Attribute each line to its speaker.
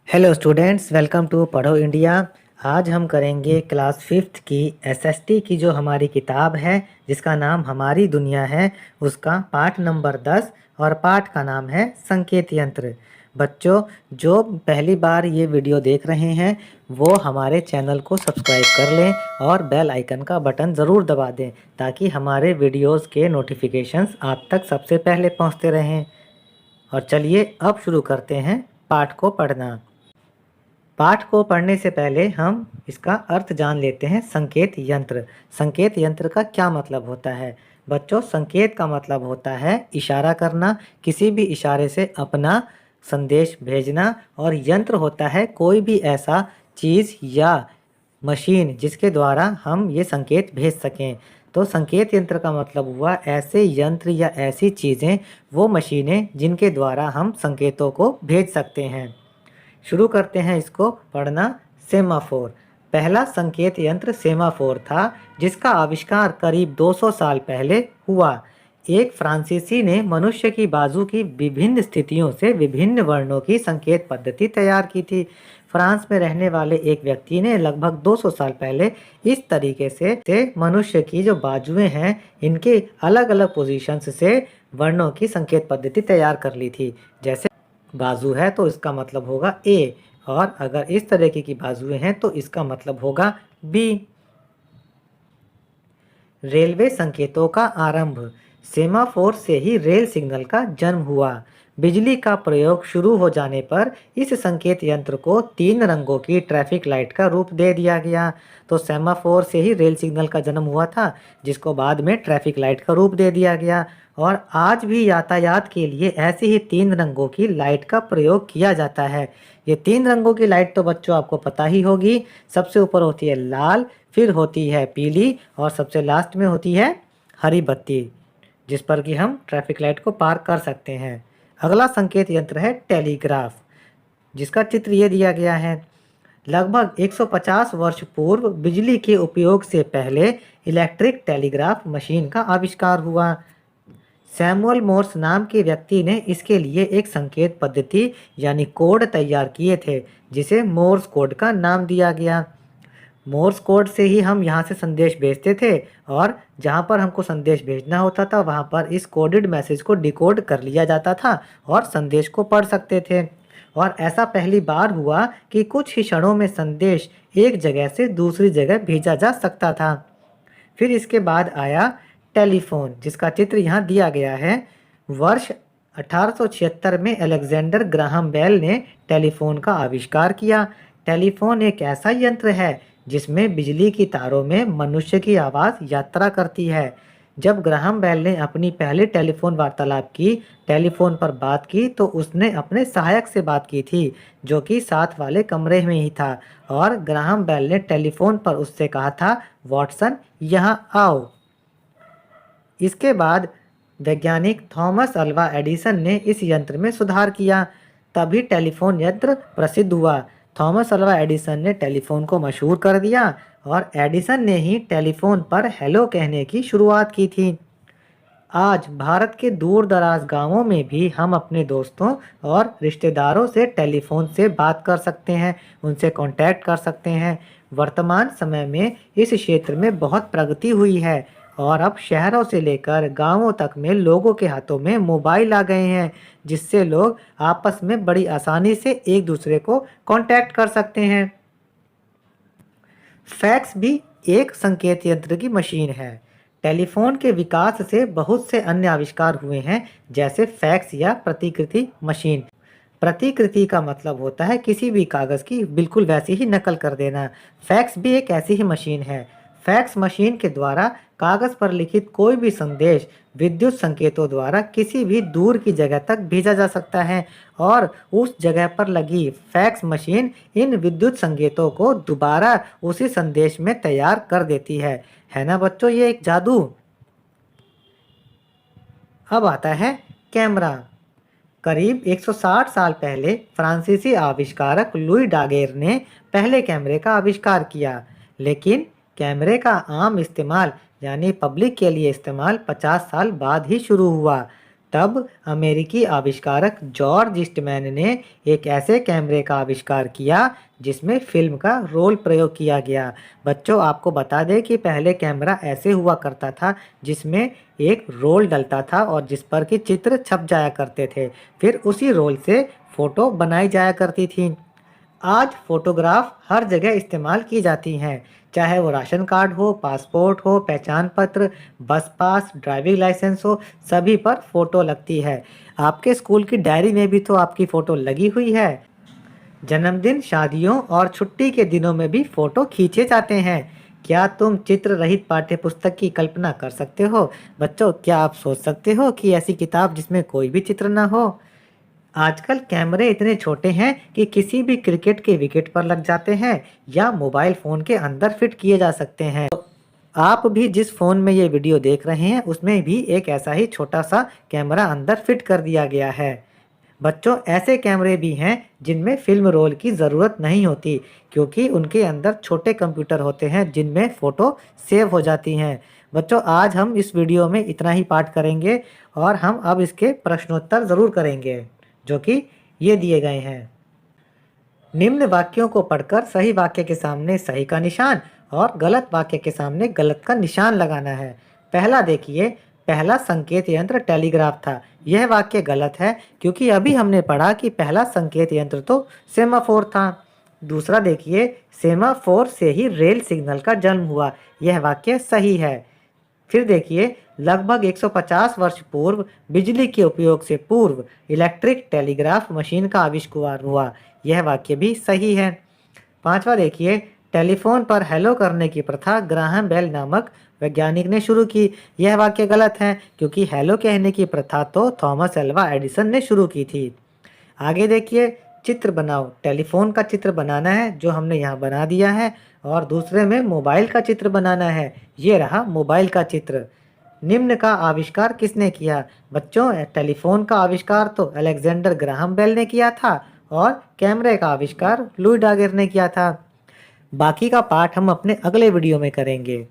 Speaker 1: Hello students, welcome to पढ़ो India. आज हम करेंगे क्लास फिफ्थ की एसएसटी की जो हमारी किताब है जिसका नाम हमारी दुनिया है, उसका पाठ नंबर 10 और पाठ का नाम है संकेत यंत्र। बच्चों, जो पहली बार ये वीडियो देख रहे हैं वो हमारे चैनल को सब्सक्राइब कर लें और बेल आइकन का बटन ज़रूर दबा दें ताकि हमारे वीडियोस के नोटिफिकेशंस आप तक सबसे पहले पहुंचते रहें। और चलिए अब शुरू करते हैं पाठ को पढ़ना। पाठ को पढ़ने से पहले हम इसका अर्थ जान लेते हैं। संकेत यंत्र। संकेत यंत्र का क्या मतलब होता है? बच्चों, संकेत का मतलब होता है इशारा करना, किसी भी इशारे से अपना संदेश भेजना। और यंत्र होता है कोई भी ऐसा चीज़ या मशीन जिसके द्वारा हम ये संकेत भेज सकें। तो संकेत यंत्र का मतलब हुआ ऐसे यंत्र या ऐसी चीज़ें, वो मशीनें जिनके द्वारा हम संकेतों को भेज सकते हैं। शुरू करते हैं इसको पढ़ना। सेमाफोर। पहला संकेत यंत्र सेमाफोर था जिसका आविष्कार करीब 200 साल पहले हुआ। एक फ्रांसीसी ने मनुष्य की बाजू की विभिन्न स्थितियों से विभिन्न वर्णों की संकेत पद्धति तैयार की थी। फ्रांस में रहने वाले एक व्यक्ति ने लगभग 200 साल पहले इस तरीके से मनुष्य की जो बाजुएं हैं इनके अलग अलग पोजीशंस से वर्णों की संकेत पद्धति तैयार कर ली थी। जैसे बाजू है तो इसका मतलब होगा ए, और अगर इस तरीके की बाजुएं हैं तो इसका मतलब होगा बी। रेलवे संकेतों का आरंभ। सेमाफोर से ही रेल सिग्नल का जन्म हुआ। बिजली का प्रयोग शुरू हो जाने पर इस संकेत यंत्र को 3 रंगों की ट्रैफिक लाइट का रूप दे दिया गया। तो सेमाफोर से ही रेल सिग्नल का जन्म हुआ था जिसको बाद में ट्रैफिक लाइट का रूप दे दिया गया। और आज भी यातायात के लिए ऐसे ही 3 रंगों की लाइट का प्रयोग किया जाता है। ये 3 रंगों की लाइट तो बच्चों आपको पता ही होगी। सबसे ऊपर होती है लाल, फिर होती है पीली और सबसे लास्ट में होती है हरी बत्ती, जिस पर कि हम ट्रैफिक लाइट को पार कर सकते हैं। अगला संकेत यंत्र है टेलीग्राफ, जिसका चित्र ये दिया गया है। लगभग 150 वर्ष पूर्व बिजली के उपयोग से पहले इलेक्ट्रिक टेलीग्राफ मशीन का आविष्कार हुआ। सैमुअल मोर्स नाम के व्यक्ति ने इसके लिए एक संकेत पद्धति यानी कोड तैयार किए थे जिसे मोर्स कोड का नाम दिया गया। मोर्स कोड से ही हम यहाँ से संदेश भेजते थे और जहाँ पर हमको संदेश भेजना होता था वहाँ पर इस कोडेड मैसेज को डिकोड कर लिया जाता था और संदेश को पढ़ सकते थे। और ऐसा पहली बार हुआ कि कुछ ही क्षणों में संदेश एक जगह से दूसरी जगह भेजा जा सकता था। फिर इसके बाद आया टेलीफोन, जिसका चित्र यहाँ दिया गया है। वर्ष 1876 में अलेक्जेंडर ग्राहम बेल ने टेलीफोन का आविष्कार किया। टेलीफोन एक ऐसा यंत्र है जिसमें बिजली की तारों में मनुष्य की आवाज़ यात्रा करती है। जब ग्राहम बेल ने अपनी पहली टेलीफोन वार्तालाप की, टेलीफोन पर बात की, तो उसने अपने सहायक से बात की थी जो कि साथ वाले कमरे में ही था। और ग्राहम बेल ने टेलीफोन पर उससे कहा था, वॉटसन यहाँ आओ। इसके बाद वैज्ञानिक थॉमस अल्वा एडिसन ने इस यंत्र में सुधार किया, तभी टेलीफोन यंत्र प्रसिद्ध हुआ। थॉमस अल्वा एडिसन ने टेलीफोन को मशहूर कर दिया और एडिसन ने ही टेलीफोन पर हेलो कहने की शुरुआत की थी। आज भारत के दूर दराज गाँवों में भी हम अपने दोस्तों और रिश्तेदारों से टेलीफोन से बात कर सकते हैं, उनसे कांटेक्ट कर सकते हैं। वर्तमान समय में इस क्षेत्र में बहुत प्रगति हुई है और अब शहरों से लेकर गाँवों तक में लोगों के हाथों में मोबाइल आ गए हैं, जिससे लोग आपस में बड़ी आसानी से एक दूसरे को कांटेक्ट कर सकते हैं। फैक्स भी एक संकेत यंत्र की मशीन है। टेलीफोन के विकास से बहुत से अन्य आविष्कार हुए हैं, जैसे फैक्स या प्रतिकृति मशीन। प्रतिकृति का मतलब होता है किसी भी कागज़ की बिल्कुल वैसी ही नकल कर देना। फैक्स भी एक ऐसी ही मशीन है। फैक्स मशीन के द्वारा कागज़ पर लिखित कोई भी संदेश विद्युत संकेतों द्वारा किसी भी दूर की जगह तक भेजा जा सकता है और उस जगह पर लगी फैक्स मशीन इन विद्युत संकेतों को दोबारा उसी संदेश में तैयार कर देती है ना बच्चों, ये एक जादू। अब आता है कैमरा। करीब 160 साल पहले फ्रांसीसी आविष्कारक लुई डागेर ने पहले कैमरे का आविष्कार किया, लेकिन कैमरे का आम इस्तेमाल यानी पब्लिक के लिए इस्तेमाल 50 साल बाद ही शुरू हुआ। तब अमेरिकी आविष्कारक जॉर्ज ईस्टमैन ने एक ऐसे कैमरे का आविष्कार किया जिसमें फिल्म का रोल प्रयोग किया गया। बच्चों, आपको बता दें कि पहले कैमरा ऐसे हुआ करता था जिसमें एक रोल डलता था और जिस पर कि चित्र छप जाया करते थे। फिर उसी रोल से फ़ोटो बनाई जाया करती थी। आज फ़ोटोग्राफ हर जगह इस्तेमाल की जाती हैं, चाहे वो राशन कार्ड हो, पासपोर्ट हो, पहचान पत्र, बस पास, ड्राइविंग लाइसेंस हो, सभी पर फ़ोटो लगती है। आपके स्कूल की डायरी में भी तो आपकी फ़ोटो लगी हुई है। जन्मदिन, शादियों और छुट्टी के दिनों में भी फ़ोटो खींचे जाते हैं। क्या तुम चित्र रहित पाठ्यपुस्तक की कल्पना कर सकते हो? बच्चों, क्या आप सोच सकते हो कि ऐसी किताब जिसमें कोई भी चित्र ना हो? आजकल कैमरे इतने छोटे हैं कि किसी भी क्रिकेट के विकेट पर लग जाते हैं या मोबाइल फ़ोन के अंदर फिट किए जा सकते हैं। आप भी जिस फ़ोन में ये वीडियो देख रहे हैं उसमें भी एक ऐसा ही छोटा सा कैमरा अंदर फिट कर दिया गया है। बच्चों, ऐसे कैमरे भी हैं जिनमें फिल्म रोल की ज़रूरत नहीं होती, क्योंकि उनके अंदर छोटे कंप्यूटर होते हैं जिनमें फ़ोटो सेव हो जाती हैं। बच्चों, आज हम इस वीडियो में इतना ही पाठ करेंगे और हम अब इसके प्रश्नोत्तर ज़रूर करेंगे, जो कि ये दिए गए हैं। निम्न वाक्यों को पढ़कर सही वाक्य के सामने सही का निशान और गलत वाक्य के सामने गलत का निशान लगाना है। पहला देखिए, पहला संकेत यंत्र टेलीग्राफ था। यह वाक्य गलत है क्योंकि अभी हमने पढ़ा कि पहला संकेत यंत्र तो सेमाफोर था। दूसरा देखिए, सेमाफोर से ही रेल सिग्नल का जन्म हुआ। यह वाक्य सही है। फिर देखिए, लगभग 150 वर्ष पूर्व बिजली के उपयोग से पूर्व इलेक्ट्रिक टेलीग्राफ मशीन का आविष्कार हुआ। यह वाक्य भी सही है। पांचवा देखिए, टेलीफोन पर हेलो करने की प्रथा ग्राहम बेल नामक वैज्ञानिक ने शुरू की। यह वाक्य गलत है क्योंकि हेलो कहने की प्रथा तो थॉमस एल्वा एडिसन ने शुरू की थी। आगे देखिए, चित्र बनाओ। टेलीफोन का चित्र बनाना है जो हमने यहाँ बना दिया है, और दूसरे में मोबाइल का चित्र बनाना है। ये रहा मोबाइल का चित्र। निम्न का आविष्कार किसने किया? बच्चों, टेलीफोन का आविष्कार तो अलेक्जेंडर ग्राहम बेल ने किया था और कैमरे का आविष्कार लुई डागर ने किया था। बाकी का पाठ हम अपने अगले वीडियो में करेंगे।